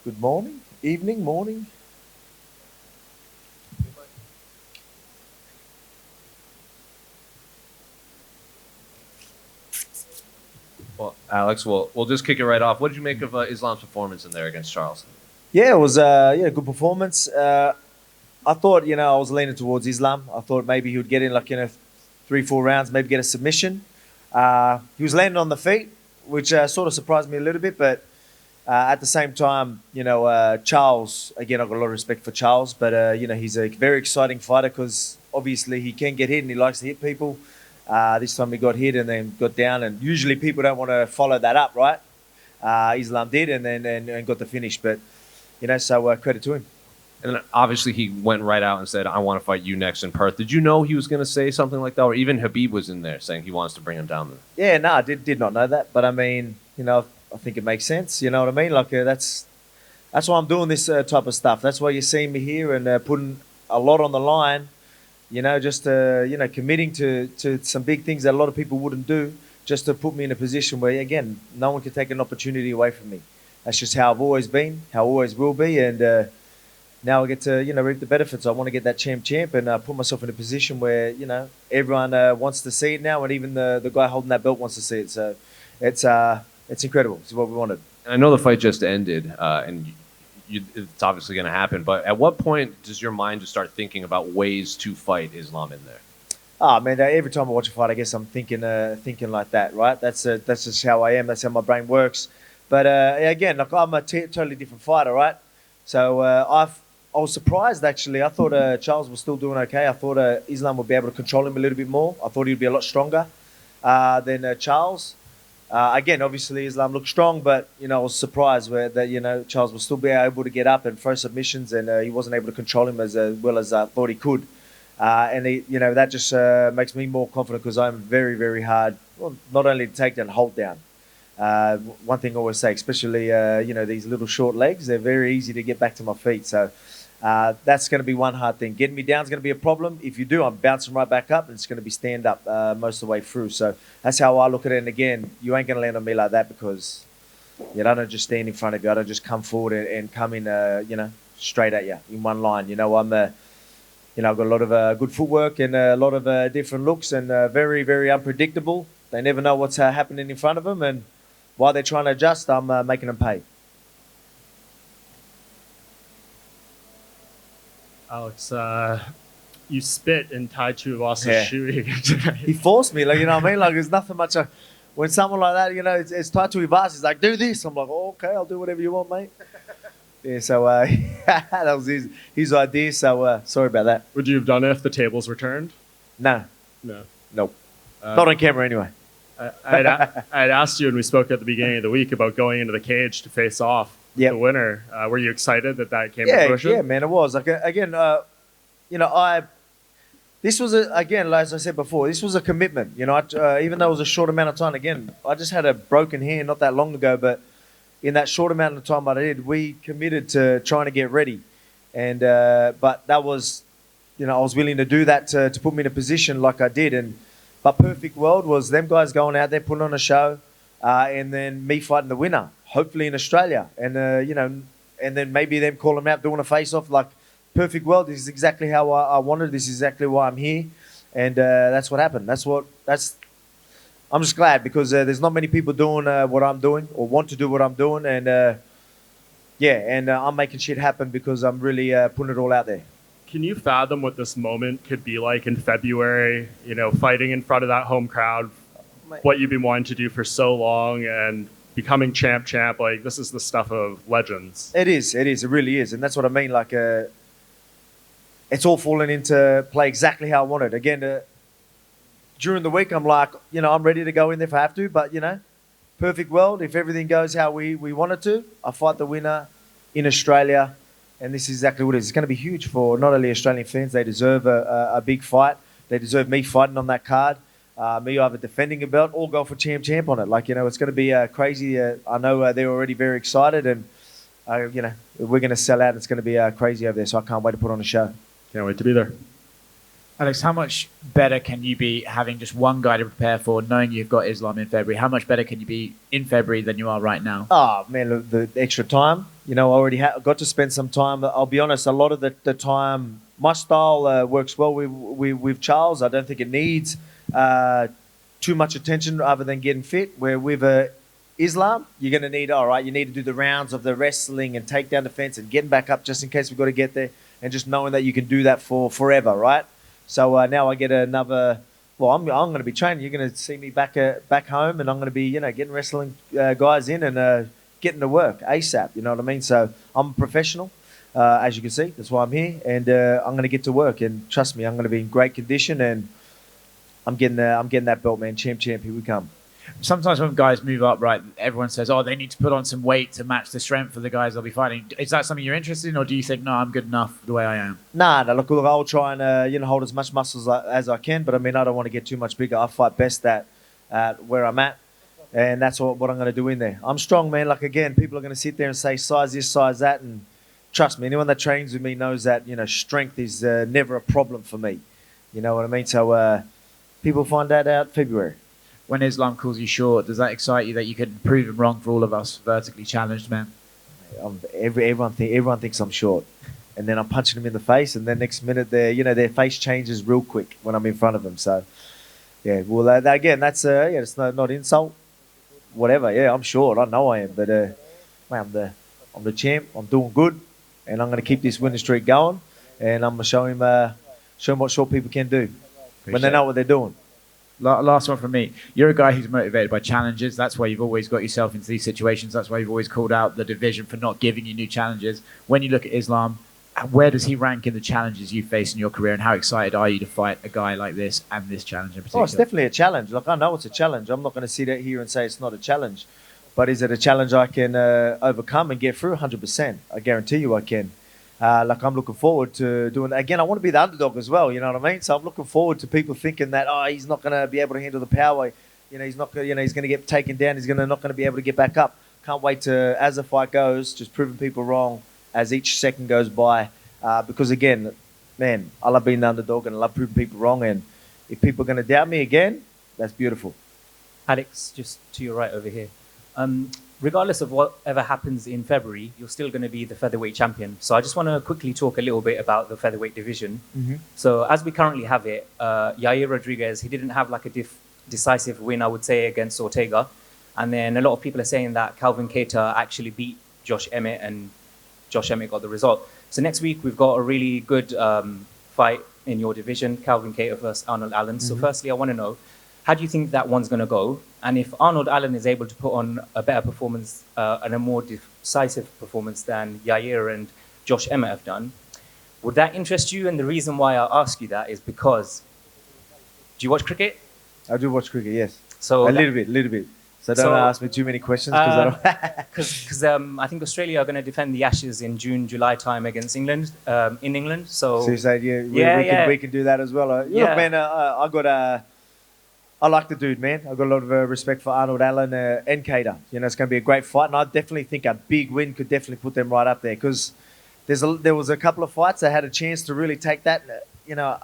Good morning, evening, morning. Well, Alex, we'll just kick it right off. What did you make of Islam's performance in there against Charles? Yeah, it was good performance. I thought I was leaning towards Islam. I thought maybe he would get in like 3 4 rounds, maybe get a submission. He was landing on the feet, which sort of surprised me a little bit. But at the same time, Charles again, I've got a lot of respect for Charles, but he's a very exciting fighter because obviously he can get hit and he likes to hit people. This time he got hit and then got down, and usually people don't want to follow that up, right? Islam did, and then and got the finish. But so credit to him. And then obviously he went right out and said, "I want to fight you next in Perth." Did you know he was going to say something like that, or even Habib was in there saying he wants to bring him down there? Yeah, no, I did not know that, but I mean, I think it makes sense. You know what I mean? Like that's why I'm doing this type of stuff. That's why you're seeing me here and putting a lot on the line. Just committing to some big things that a lot of people wouldn't do, just to put me in a position where again, no one can take an opportunity away from me. That's just how I've always been, how I always will be, and now I get to reap the benefits. I want to get that champ, and put myself in a position where everyone wants to see it now, and even the guy holding that belt wants to see it. So it's incredible. It's what we wanted. And I know the fight just ended, and it's obviously going to happen. But at what point does your mind just start thinking about ways to fight Islam in there? Oh man, every time I watch a fight, I guess I'm thinking like that, right? That's just how I am. That's how my brain works. But again, like I'm a totally different fighter, right? So I was surprised actually. I thought Charles was still doing okay. I thought Islam would be able to control him a little bit more. I thought he'd be a lot stronger than Charles. Again, obviously Islam looked strong, but I was surprised that Charles will still be able to get up and throw submissions, and he wasn't able to control him as well as I thought he could. And that just makes me more confident because I'm very, very hard, well, not only to take down, hold down. One thing I always say, especially these little short legs, they're very easy to get back to my feet. So that's going to be one hard thing. Getting me down is going to be a problem. If you do, I'm bouncing right back up, and it's going to be stand up most of the way through. So that's how I look at it. And again, you ain't going to land on me like that because I don't just stand in front of you. I don't just come forward and come in, straight at you in one line. I've got a lot of good footwork and a lot of different looks, and very, very unpredictable. They never know what's happening in front of them, and while they're trying to adjust, I'm making them pay. Alex, you spit in Tai Tuivasa's shoe again tonight. He forced me, like, you know what I mean? Like, there's nothing much. When someone like that, it's Tai Tuivasa, he's like, do this. I'm like, oh, okay, I'll do whatever you want, mate. Yeah, so that was his idea, so sorry about that. Would you have done it if the tables were turned? No. No. Nope. Not on camera, anyway. I'd asked you when we spoke at the beginning of the week about going into the cage to face off with the winner. Were you excited that came to fruition? Yeah, man, it was. Like, again, this was, again, as I said before, this was a commitment. Even though it was a short amount of time, again, I just had a broken hand not that long ago, but in that short amount of time I did, we committed to trying to get ready. And but that was, I was willing to do that to put me in a position like I did. But perfect world was them guys going out there, putting on a show, and then me fighting the winner, hopefully in Australia. And, and then maybe them calling them out, doing a face-off. Like, perfect world. This is exactly how I wanted. This is exactly why I'm here. And that's what happened. I'm just glad because there's not many people doing what I'm doing or want to do what I'm doing. And, I'm making shit happen because I'm really putting it all out there. Can you fathom what this moment could be like in February, fighting in front of that home crowd, what you've been wanting to do for so long and becoming champ, like this is the stuff of legends. It is, it really is. And that's what I mean. Like, it's all falling into play exactly how I wanted. Again, during the week, I'm like, I'm ready to go in there if I have to, but perfect world. If everything goes how we want it to, I fight the winner in Australia. And this is exactly what it is. It's going to be huge for not only Australian fans. They deserve a big fight. They deserve me fighting on that card. Me either defending a belt or go for champ on it. Like, it's going to be crazy. I know they're already very excited. And, we're going to sell out. It's going to be crazy over there. So I can't wait to put on a show. Can't wait to be there. Alex, how much better can you be having just one guy to prepare for, knowing you've got Islam in February? How much better can you be in February than you are right now? Oh, man, look, the extra time. You know, I already got to spend some time. I'll be honest, a lot of the time, my style works well with Charles. I don't think it needs too much attention other than getting fit. Where with Islam, you're going to need, all right, you need to do the rounds of the wrestling and take down the fence and getting back up just in case we've got to get there, and just knowing that you can do that for forever, right? So now I get another. Well, I'm going to be training. You're going to see me back home, and I'm going to be getting wrestling guys in and getting to work ASAP. You know what I mean? So I'm a professional, as you can see. That's why I'm here, and I'm going to get to work. And trust me, I'm going to be in great condition, and I'm getting that belt, man. Champ, here we come. Sometimes when guys move up, right, everyone says, oh, they need to put on some weight to match the strength of the guys they'll be fighting. Is that something you're interested in, or do you think, no, I'm good enough the way I am? Nah, look, I'll try and hold as much muscles as I can, but I mean, I don't want to get too much bigger. I fight best at where I'm at, and that's what I'm going to do in there. I'm strong, man. Like, again, people are going to sit there and say size this, size that, and trust me, anyone that trains with me knows that, strength is never a problem for me. You know what I mean? So people find that out February. When Islam calls you short, does that excite you that you can prove him wrong for all of us vertically challenged men? Everyone thinks I'm short, and then I'm punching them in the face, and then next minute their face changes real quick when I'm in front of them. So yeah, well again, that's it's not insult, whatever. Yeah, I'm short. I know I am, but man, I'm the champ. I'm doing good, and I'm going to keep this winning streak going, and I'm going to show him what short people can do when they know what they're doing. Last one from me. You're a guy who's motivated by challenges. That's why you've always got yourself into these situations. That's why you've always called out the division for not giving you new challenges. When you look at Islam, where does he rank in the challenges you face in your career, and how excited are you to fight a guy like this and this challenge in particular? Oh, it's definitely a challenge. Like, I know it's a challenge. I'm not going to sit out here and say it's not a challenge. But is it a challenge I can overcome and get through? 100%. I guarantee you I can. Like, I'm looking forward to doing that. Again, I want to be the underdog as well, you know what I mean? So I'm looking forward to people thinking that, oh, he's not going to be able to handle the power. He's not going he's going to get taken down. He's not going to be able to get back up. Can't wait to, as the fight goes, just proving people wrong as each second goes by. Because again, man, I love being the underdog and I love proving people wrong. And if people are going to doubt me again, that's beautiful. Alex, just to your right over here. Regardless of whatever happens in February, you're still going to be the featherweight champion. So I just want to quickly talk a little bit about the featherweight division. Mm-hmm. So as we currently have it, Yair Rodriguez, he didn't have like a decisive win, I would say, against Ortega. And then a lot of people are saying that Calvin Kattar actually beat Josh Emmett, and Josh Emmett got the result. So next week, we've got a really good fight in your division, Calvin Kattar versus Arnold Allen. Mm-hmm. So firstly, I want to know, how do you think that one's going to go? And if Arnold Allen is able to put on a better performance and a more decisive performance than Yair and Josh Emmett have done, would that interest you? And the reason why I ask you that is because, do you watch cricket? I do watch cricket, yes. So a little bit. So don't ask me too many questions because I think Australia are going to defend the Ashes in June, July time against England, in England. So you say, we can do that as well. Look, man, I like the dude, man. I've got a lot of respect for Arnold Allen and Kattar. It's going to be a great fight, and I definitely think a big win could definitely put them right up there, because there was a couple of fights that had a chance to really take that.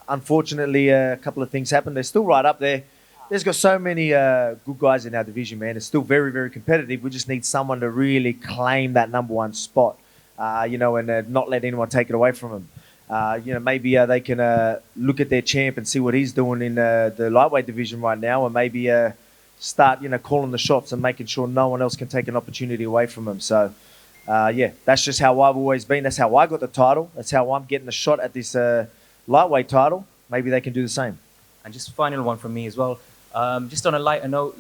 Unfortunately, a couple of things happened. They're still right up there. There's got so many good guys in our division, man. It's still very, very competitive. We just need someone to really claim that number one spot, and not let anyone take it away from them. Maybe they can look at their champ and see what he's doing in the lightweight division right now, and maybe start, calling the shots and making sure no one else can take an opportunity away from him. So, that's just how I've always been. That's how I got the title. That's how I'm getting a shot at this lightweight title. Maybe they can do the same. And just final one from me as well. Just on a lighter note,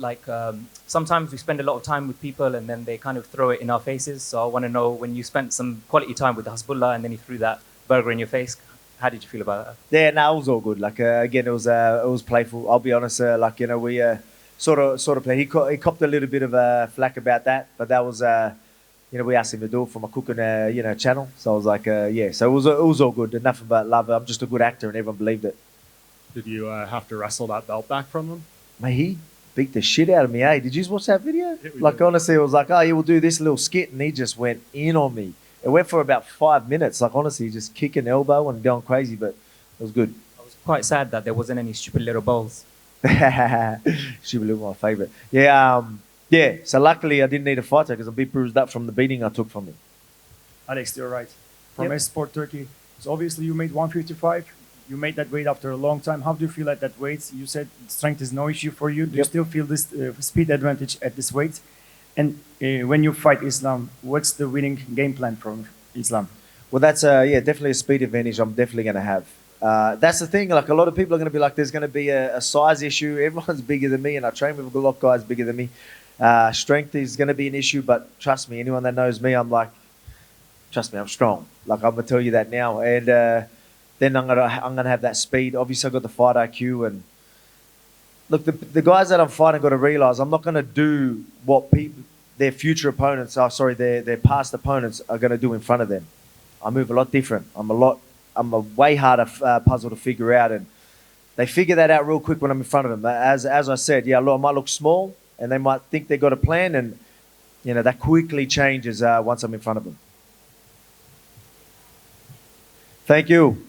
sometimes we spend a lot of time with people and then they kind of throw it in our faces. So I want to know, when you spent some quality time with Hasbulla and then he threw that burger in your face, how did you feel about that? Yeah, no, it was all good. Again, it was playful. I'll be honest. We sort of played. He copped a little bit of flack about that, but that was we asked him to do it from a cooking channel. So I was like, So it was all good. Nothing but love. I'm just a good actor, and everyone believed it. Did you have to wrestle that belt back from him? Mate, he beat the shit out of me. Did you just watch that video? Yeah, honestly, it was like, we'll do this little skit, and he just went in on me. It went for about 5 minutes. Honestly, just kicking elbow and going crazy, but it was good. quite sad that there wasn't any stupid little bowls. She will my favorite. Yeah, yeah. So luckily I didn't need a fighter because I'm a bit bruised up from the beating I took from him. Alex, you're right. From Yep. Sport Turkey. So obviously you made 155. You made that weight after a long time. How do you feel at that weight? You said strength is no issue for you. Do you Yep. still feel this speed advantage at this weight? And when you fight Islam, what's the winning game plan from Islam? Well, that's yeah, definitely a speed advantage. I'm definitely going to have. That's the thing. Like a lot of people are going to be like, there's going to be a size issue. Everyone's bigger than me, and I train with a lot of guys bigger than me. Strength is going to be an issue, but trust me, anyone that knows me, I'm like, trust me, I'm strong. Like I'm gonna tell you that now, and then I'm gonna have that speed. Obviously, I've got the fight IQ, and look, the guys that I'm fighting got to realize I'm not gonna do what their future opponents, their past opponents are gonna do in front of them. I move a lot different. I'm a way harder puzzle to figure out, and they figure that out real quick when I'm in front of them. As I said, yeah, I might look small, and they might think they got a plan, and you know that quickly changes once I'm in front of them. Thank you.